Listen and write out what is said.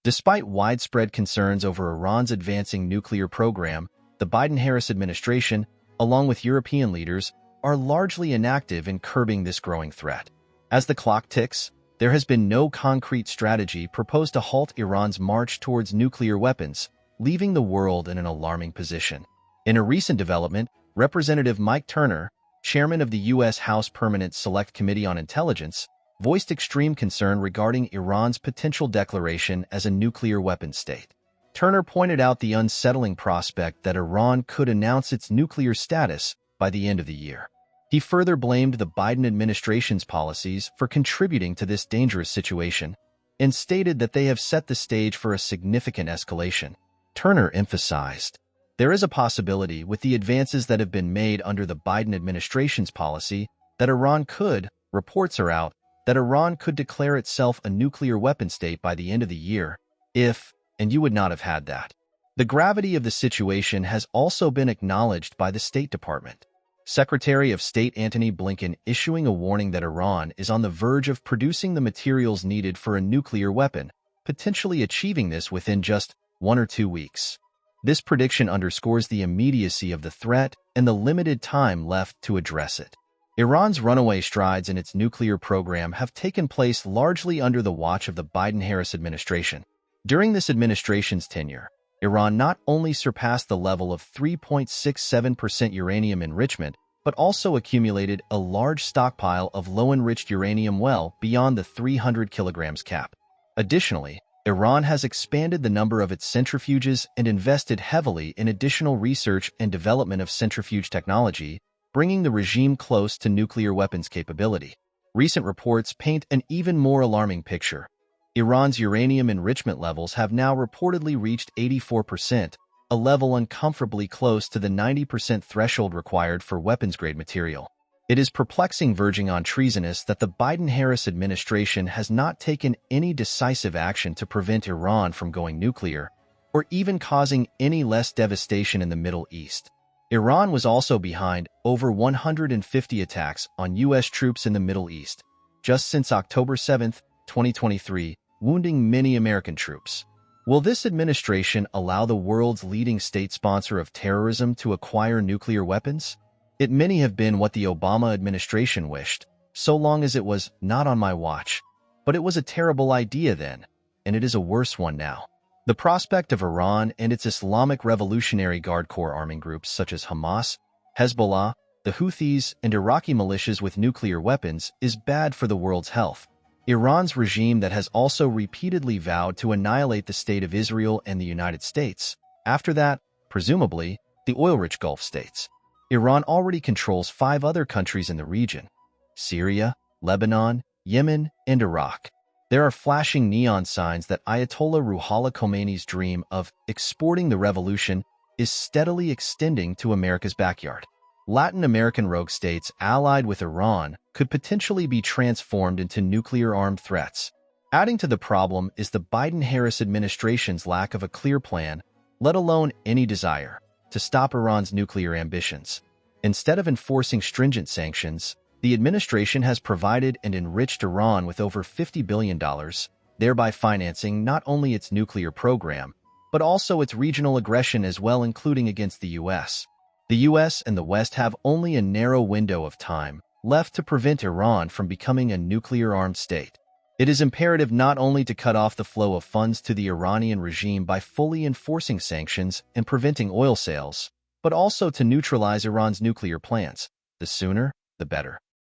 Despite widespread concerns over Iran's advancing nuclear program, the Biden-Harris administration, along with European leaders, are largely inactive in curbing this growing threat. As the clock ticks, there has been no concrete strategy proposed to halt Iran's march towards nuclear weapons, leaving the world in an alarming position. In a recent development, Representative Mike Turner, chairman of the U.S. House Permanent Select Committee on Intelligence, voiced extreme concern regarding Iran's potential declaration as a nuclear weapons state. Turner pointed out the unsettling prospect that Iran could announce its nuclear status by the end of the year. He further blamed the Biden administration's policies for contributing to this dangerous situation and stated that they have set the stage for a significant escalation. Turner emphasized, "There is a possibility with the advances that have been made under the Biden administration's policy that Iran could, reports are out, that Iran could declare itself a nuclear weapon state by the end of the year, and you would not have had that." The gravity of the situation has also been acknowledged by the State Department. Secretary of State Antony Blinken issuing a warning that Iran is on the verge of producing the materials needed for a nuclear weapon, potentially achieving this within just 1 or 2 weeks. This prediction underscores the immediacy of the threat and the limited time left to address it. Iran's runaway strides in its nuclear program have taken place largely under the watch of the Biden-Harris administration. During this administration's tenure, Iran not only surpassed the level of 3.67% uranium enrichment, but also accumulated a large stockpile of low-enriched uranium well beyond the 300 kilograms cap. Additionally, Iran has expanded the number of its centrifuges and invested heavily in additional research and development of centrifuge technology, bringing the regime close to nuclear weapons capability. Recent reports paint an even more alarming picture. Iran's uranium enrichment levels have now reportedly reached 84%, a level uncomfortably close to the 90% threshold required for weapons-grade material. It is perplexing, verging on treasonous, that the Biden-Harris administration has not taken any decisive action to prevent Iran from going nuclear, or even causing any less devastation in the Middle East. Iran was also behind over 150 attacks on U.S. troops in the Middle East, just since October 7, 2023, wounding many American troops. Will this administration allow the world's leading state sponsor of terrorism to acquire nuclear weapons? It may have been what the Obama administration wished, so long as it was not on my watch. But it was a terrible idea then, and it is a worse one now. The prospect of Iran and its Islamic Revolutionary Guard Corps arming groups such as Hamas, Hezbollah, the Houthis, and Iraqi militias with nuclear weapons is bad for the world's health. Iran's regime that has also repeatedly vowed to annihilate the State of Israel and the United States. After that, presumably, the oil-rich Gulf states. Iran already controls 5 other countries in the region: Syria, Lebanon, Yemen, and Iraq. There are flashing neon signs that Ayatollah Ruhollah Khomeini's dream of exporting the revolution is steadily extending to America's backyard. Latin American rogue states allied with Iran could potentially be transformed into nuclear-armed threats. Adding to the problem is the Biden-Harris administration's lack of a clear plan, let alone any desire, to stop Iran's nuclear ambitions. Instead of enforcing stringent sanctions, the administration has provided and enriched Iran with over $50 billion, thereby financing not only its nuclear program, but also its regional aggression as well, including against the U.S. The U.S. and the West have only a narrow window of time left to prevent Iran from becoming a nuclear-armed state. It is imperative not only to cut off the flow of funds to the Iranian regime by fully enforcing sanctions and preventing oil sales, but also to neutralize Iran's nuclear plans. The sooner, the better.